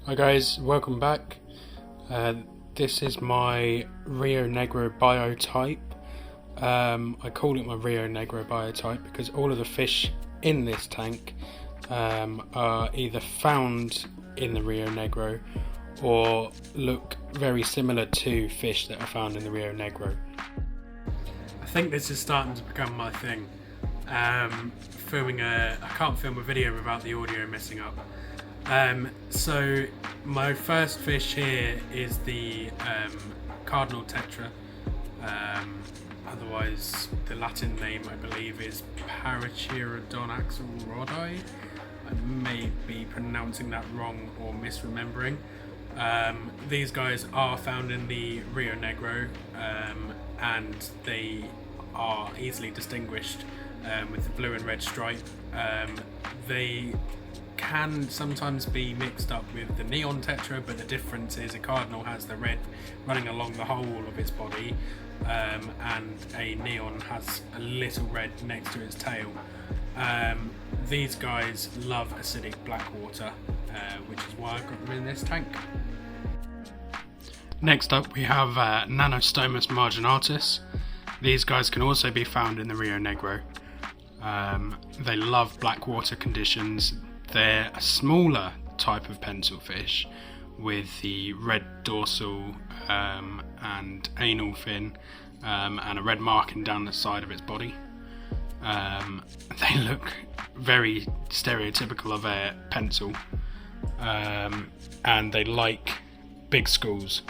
Hi guys, welcome back. This is my Rio Negro biotype. I call it my Rio Negro biotype because all of the fish in this tank are either found in the Rio Negro or look very similar to fish that are found in the Rio Negro. I think this is starting to become my thing. I can't film a video without the audio messing up. So my first fish here is the cardinal tetra, otherwise the Latin name I believe is Parachirodon axelrodi. I may be pronouncing that wrong or misremembering. These guys are found in the Rio Negro, and they are easily distinguished with the blue and red stripe. They can sometimes be mixed up with the neon tetra, but the difference is a cardinal has the red running along the whole of its body, and a neon has a little red next to its tail. These guys love acidic black water, which is why I've got them in this tank. Next up we have Nanostomus marginatus. These guys can also be found in the Rio Negro. They love black water conditions. They're a smaller type of pencil fish with the red dorsal and anal fin and a red marking down the side of its body. They look very stereotypical of a pencil, and they like big schools.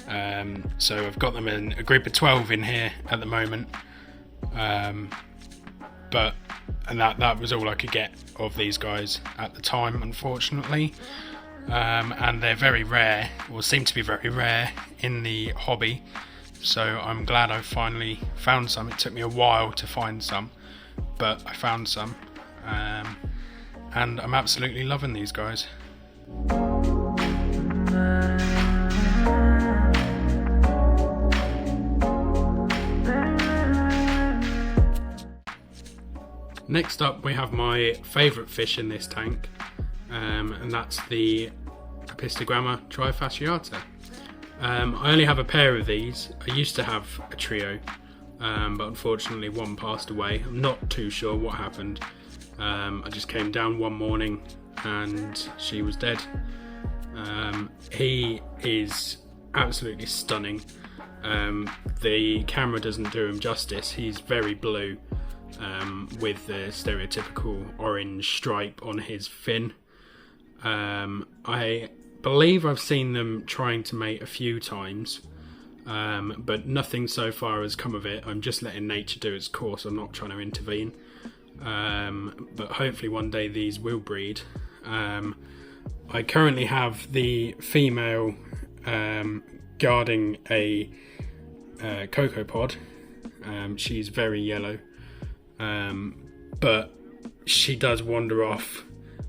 So I've got them in a group of 12 in here at the moment. And that was all I could get of these guys at the time, unfortunately. And they're very rare, or seem to be very rare, in the hobby. So I'm glad I finally found some. It took me a while to find some, but I found some. And I'm absolutely loving these guys. Next up we have my favourite fish in this tank, and that's the Apistogramma trifasciata. I only have a pair of these. I used to have a trio, but unfortunately one passed away. I'm not too sure what happened. I just came down one morning and she was dead. He is absolutely stunning. The camera doesn't do him justice. He's very blue, with the stereotypical orange stripe on his fin. I believe I've seen them trying to mate a few times, but nothing so far has come of it. I'm just letting nature do its course. I'm not trying to intervene, but hopefully one day these will breed. I currently have the female guarding a cocopod. She's very yellow, but she does wander off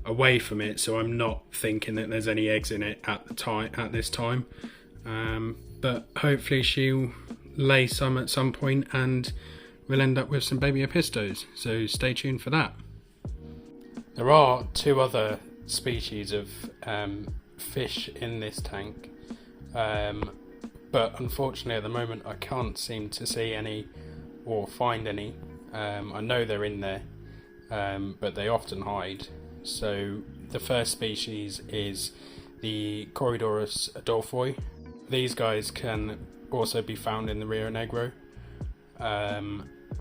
away from it, so I'm not thinking that there's any eggs in it at this time. But hopefully she'll lay some at some point and we'll end up with some baby apistos, so stay tuned for that. There are two other species of fish in this tank, but unfortunately at the moment I can't seem to see any or find any. I know they're in there, but they often hide. So the first species is the Corydoras adolphoi. These guys can also be found in the Rio Negro.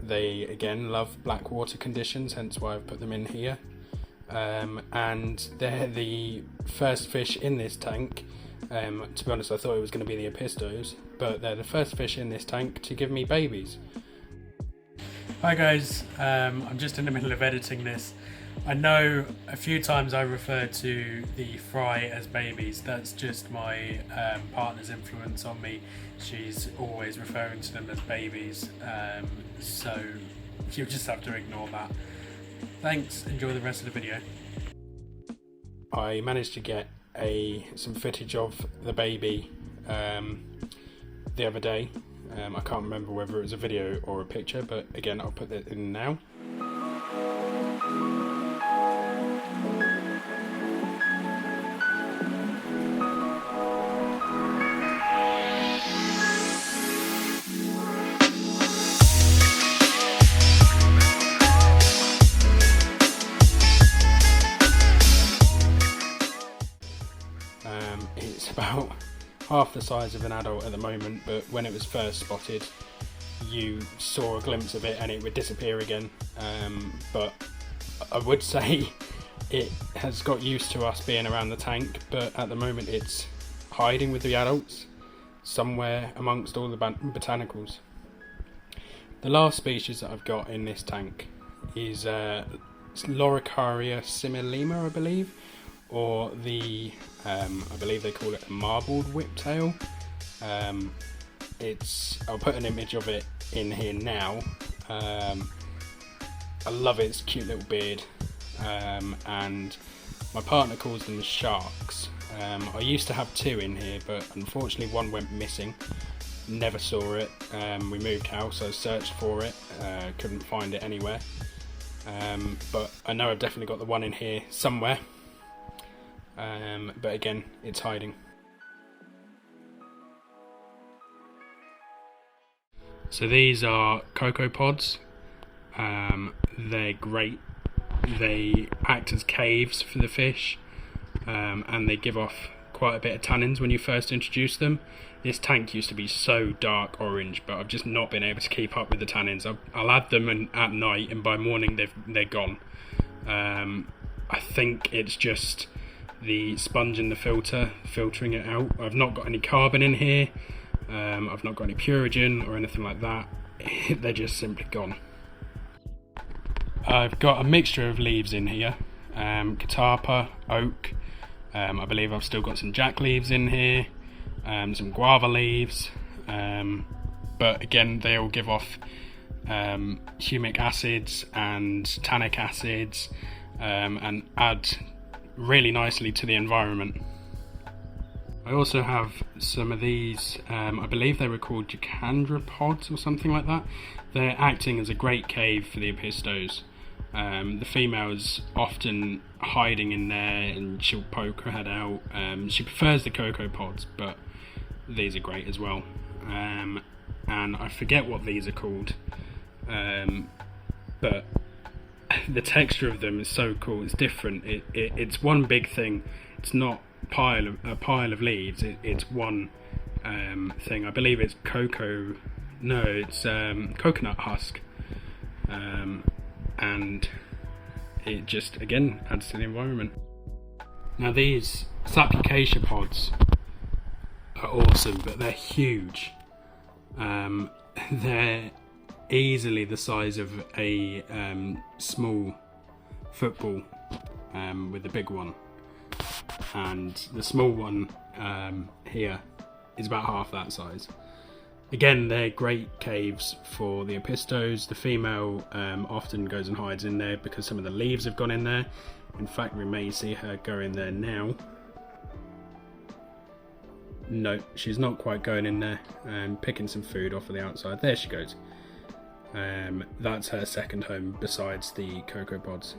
They again love black water conditions, hence why I've put them in here. And they're the first fish in this tank. To be honest, I thought it was going to be the apistos, but they're the first fish in this tank to give me babies. Hi guys, I'm just in the middle of editing this. I know a few times I referred to the fry as babies. That's just my partner's influence on me. She's always referring to them as babies, so you'll just have to ignore that. Thanks, enjoy the rest of the video. I managed to get some footage of the baby the other day. I can't remember whether it was a video or a picture, but again I'll put that in now. it's about half the size of an adult at the moment, but when it was first spotted you saw a glimpse of it and it would disappear again. But I would say it has got used to us being around the tank, but at the moment it's hiding with the adults somewhere amongst all the botanicals. The last species that I've got in this tank is Loricaria similima, I believe, or the I believe they call it a marbled whiptail. I'll put an image of it in here now. I love its cute little beard, and my partner calls them sharks. I used to have two in here, but unfortunately one went missing. Never saw it. We moved house, I searched for it, couldn't find it anywhere. But I know I've definitely got the one in here somewhere. But again, it's hiding. So these are cocoa pods. They're great. They act as caves for the fish, and they give off quite a bit of tannins when you first introduce them. This tank used to be so dark orange, but I've just not been able to keep up with the tannins. I'll add them at night, and by morning they're gone. I think it's just the sponge in the filter filtering it out. I've not got any carbon in here. I've not got any purigen or anything like that. They're just simply gone. I've got a mixture of leaves in here, catapa, oak. I believe I've still got some jack leaves in here, some guava leaves, but again they all give off humic acids and tannic acids, and add really nicely to the environment. I also have some of these, I believe they were called Jacandra pods or something like that. They're acting as a great cave for the apistos. The female's often hiding in there and she'll poke her head out. She prefers the cocoa pods, but these are great as well. And I forget what these are called, but the texture of them is so cool. It's different. It's one big thing. It's not a pile of leaves. It's one thing. I believe it's it's coconut husk, and it just again adds to the environment. Now these Sapulcacia pods are awesome, but they're huge. They're easily the size of a small football, with the big one, and the small one here is about half that size. Again, they're great caves for the apistos. The female often goes and hides in there because some of the leaves have gone in there. In fact, we may see her go in there now. No, she's not quite going in there. Picking some food off of the outside. There she goes. That's her second home besides the cocoa pods.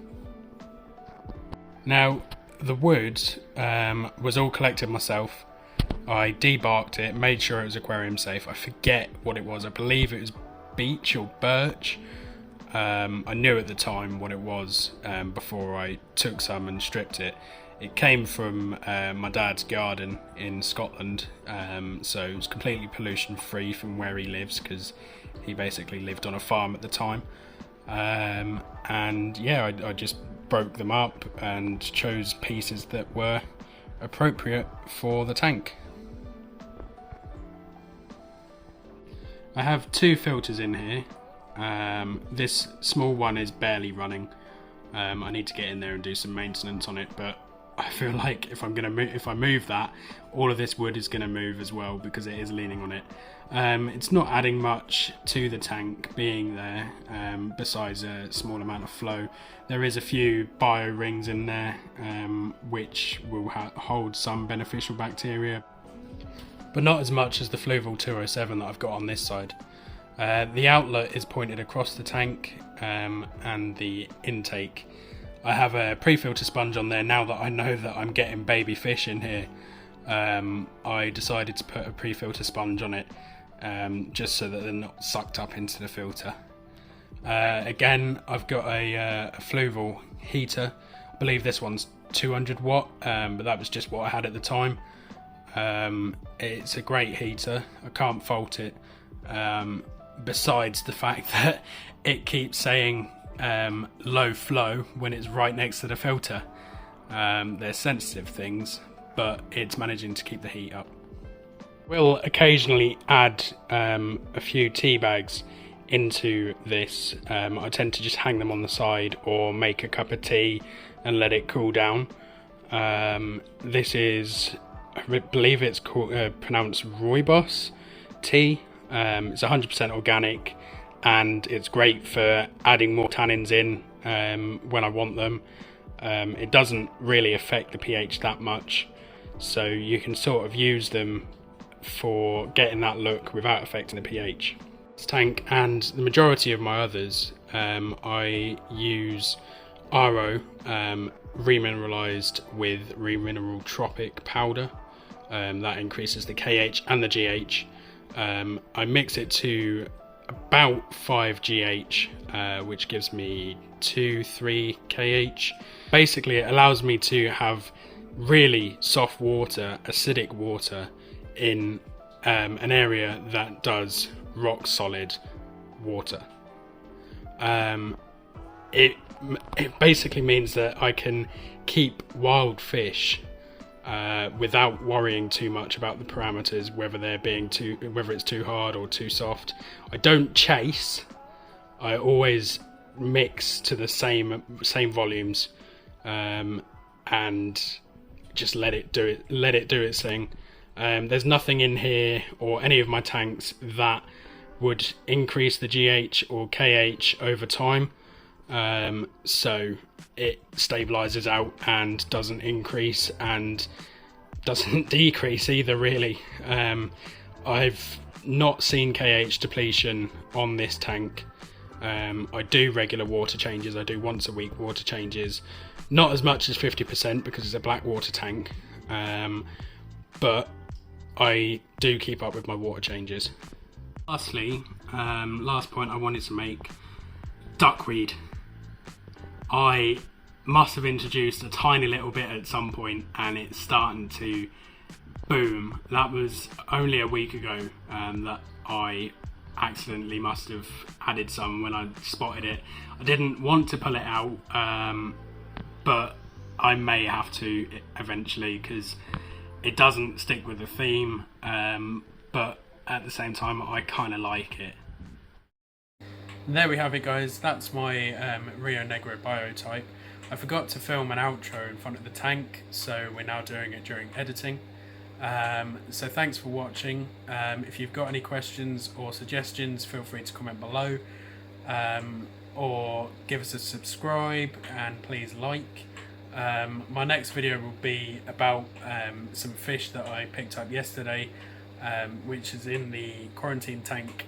Now, the wood was all collected myself. I debarked it, made sure it was aquarium safe. I forget what it was. I believe it was beech or birch. I knew at the time what it was before I took some and stripped it. It came from my dad's garden in Scotland, so it was completely pollution free from where he lives, because he basically lived on a farm at the time. And yeah, I just broke them up and chose pieces that were appropriate for the tank. I have two filters in here. This small one is barely running. I need to get in there and do some maintenance on it, but I feel like if I move that, all of this wood is going to move as well because it is leaning on it. It's not adding much to the tank being there, besides a small amount of flow. There is a few bio rings in there, which will hold some beneficial bacteria, but not as much as the Fluval 207 that I've got on this side. The outlet is pointed across the tank, and the intake. I have a pre-filter sponge on there now that I know that I'm getting baby fish in here. I decided to put a pre-filter sponge on it, just so that they're not sucked up into the filter. Again, I've got a Fluval heater. I believe this one's 200 watt, but that was just what I had at the time. It's a great heater, I can't fault it, besides the fact that it keeps saying low flow when it's right next to the filter. They're sensitive things, but it's managing to keep the heat up. We'll occasionally add a few tea bags into this. I tend to just hang them on the side or make a cup of tea and let it cool down. This is, I believe it's called, pronounced rooibos tea. It's 100% organic, and it's great for adding more tannins in when I want them. It doesn't really affect the pH that much, so you can sort of use them for getting that look without affecting the pH. This tank and the majority of my others, I use RO remineralized with remineral tropic powder. That increases the KH and the GH. I mix it to about 5 GH, which gives me 2-3 KH. Basically, it allows me to have really soft water, acidic water, in an area that does rock solid water. It basically means that I can keep wild fish without worrying too much about the parameters, whether it's too hard or too soft. I don't chase. I always mix to the same volumes, and just let it do its thing. There's nothing in here or any of my tanks that would increase the GH or KH over time, so it stabilizes out and doesn't increase and doesn't decrease either, really. I've not seen KH depletion on this tank. I do regular water changes. I do once a week water changes, not as much as 50% because it's a black water tank, but I do keep up with my water changes. Lastly, last point I wanted to make, duckweed. I must have introduced a tiny little bit at some point and it's starting to boom. That was only a week ago that I accidentally must have added some when I spotted it. I didn't want to pull it out, but I may have to eventually because it doesn't stick with the theme, but at the same time I kind of like it. There we have it, guys. That's my Rio Negro biotype. I forgot to film an outro in front of the tank, so we're now doing it during editing. So thanks for watching. If you've got any questions or suggestions, feel free to comment below, or give us a subscribe, and please like. My next video will be about some fish that I picked up yesterday, which is in the quarantine tank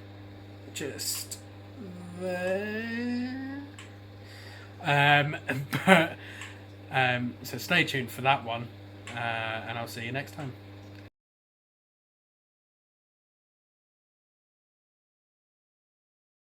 just there. So stay tuned for that one, and I'll see you next time.